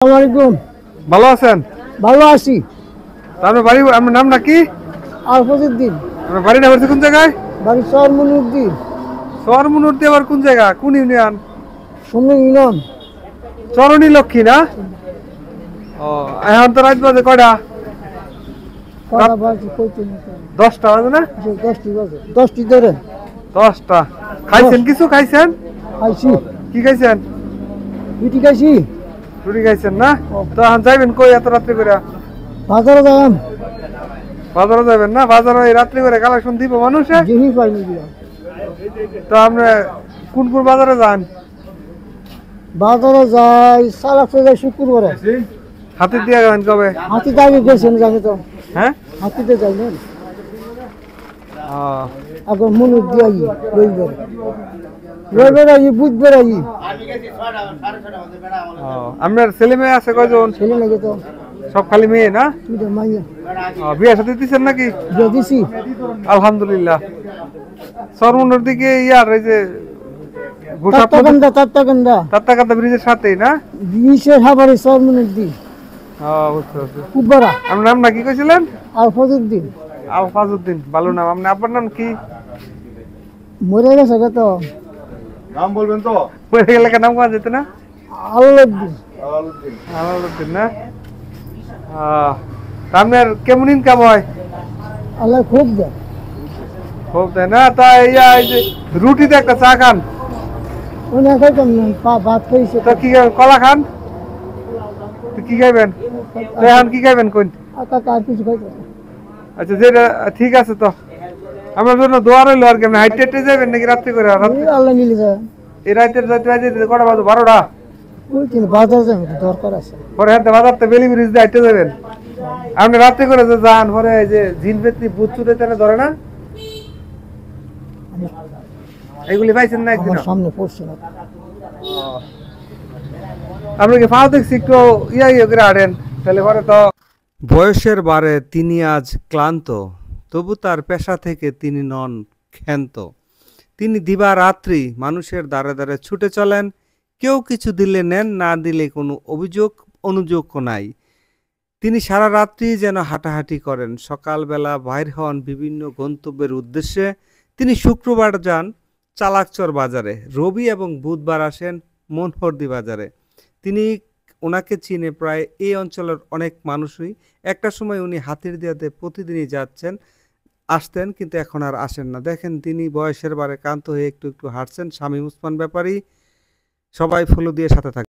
আসসালামাইকুম। ভালো আছেন? ভালো আছি। আপনার বাড়ি, আপনার নাম নাকি? আলফাজউদ্দিন। আপনার বাড়িটা হচ্ছে কোন জায়গায়? বাড়ি চরমনুদ্দিন। চরমনুরদি আবার কোন জায়গা, কোন ইউনিয়ন? সুন্দর ইউনিয়ন। চরণী লক্ষ্মী না? ও, এখন তো রাত বাজে কয়টা? কটা বাজে কইতে না তো। 10টা বাজে না? 10টি বাজে। 10টি ধরে 10টা। খাইছেন কিছু? খাইছেন? খাইছি। কি খাইছেন? রুটি খাইছি। রুটি খাইছেন না? তো এখন যাইবেন কই এত রাত্রি করে? বাজারে যাম। বাজারে যাবেন না? বাজারে এই রাত্রি করে কালেকশন দিব মানুষে? জিনিস পাইনি দিয়া। তো আপনি কোন কোন বাজারে যান? বাজারে যাই, সালাফে যাই শুক্রবারে। হাতে দিয়ে গেলেন কবে? হাতিতে আগে গেছেন জানি তো। হ্যাঁ? হাতিতে যাই না। ও, আগে মনুর দিয়ে আই রবিবার। রবিবার আই, বুধবার আই। ও, আপনার ছেলে মেয়ে আছে কয়জন? ছেলে লাগে তো। সব খালি মেয়ে না? তুই মাইয়া বিয়ে সাথে দিচ্ছেন নাকি? বিয়ে দিছি। আলহামদুলিল্লাহ। সরমুন্ডর দিকে ইয়ার এই যে তাত্তাকান্দা ব্রিজের সাথেই না? বিশের খাবারে চরমনুদ্দিন। বুঝতে পারছি। কুব্বারা। আপনার নাম নাকি কইছিলেন? আলফাজউদ্দিন। আলফাজউদ্দিন, ভালো নাম। আপনার নাম কি? মরে গেছে তো। নাম বলবেন তো? মরে গেলে নাম কোয়া যেত না? আলাউদ্দিন। আলাউদ্দিন না? আপনার কেমন ইনকাম হয়? আল্লাহ খুব দেয়। খুব দেয় না? তা ইয়া এই যে রুটিতে একটা চা খান। ওনা খাইতাম না, ভাত খাইছে। তো কি খাবেন? কলা খান? তো কি খাইবেন? তো এখন কি খাইবেন কোন? আর কিছু খাইতাম না। আচ্ছা, যেটা ঠিক আছে। তো আমার জন্য দোয়া রইলো আর কি। আপনি হাইটে হাইটে যাবেন নাকি রাত্রি করে? আল্লাহ নিলে যায়। এই রাতের রাতে কটা বাজে? 12টা? বাজার যাবে, দরকার আছে। পরে হাতে বাজারতে বেলি ব্রিজ দিয়ে হাইটে যাবেন। আপনি রাত্রি করে যে যান, পরে এই যে ঝিল পেতনি বুট চুটে তেনে ধরে না, এগুলি পাইছেন না একদিন? সামনে পড়ছে না। আপনি কি পাও দেখছি একটু ইয়া করে হাঁটেন, তাহলে পরে তো। বয়সের বারে তিনি আজ ক্লান্ত, তবু তার পেশা থেকে তিনি নন ক্ষান্ত। তিনি দিবারাত্রি মানুষের দ্বারে দ্বারে ছুটে চলেন। কেউ কিছু দিলে নেন, না দিলে কোনো অভিযোগ অনুযোগ নাই। তিনি সারা রাত্রি যেন হাঁটাহাঁটি করেন। সকালবেলা বাইর হন বিভিন্ন গন্তব্যের উদ্দেশ্যে। তিনি শুক্রবার যান চালাকচর বাজারে, রবি এবং বুধবার আসেন মনহরদি বাজারে। তিনি ওনাকে চিনে প্রায় এই অঞ্চলের অনেক মানুষই। একটা সময় উনি হাতির দিয়াতে প্রতিদিনই যাচ্ছেন আসতেন, কিন্তু এখন আর আসেন না। দেখেন তিনি বয়সের বারে ক্লান্ত হয়ে একটু একটু হাঁটছেন। শামীম ওসমান ব্যাপারী। সবাই ফলো দিয়ে সাথে থাকেন।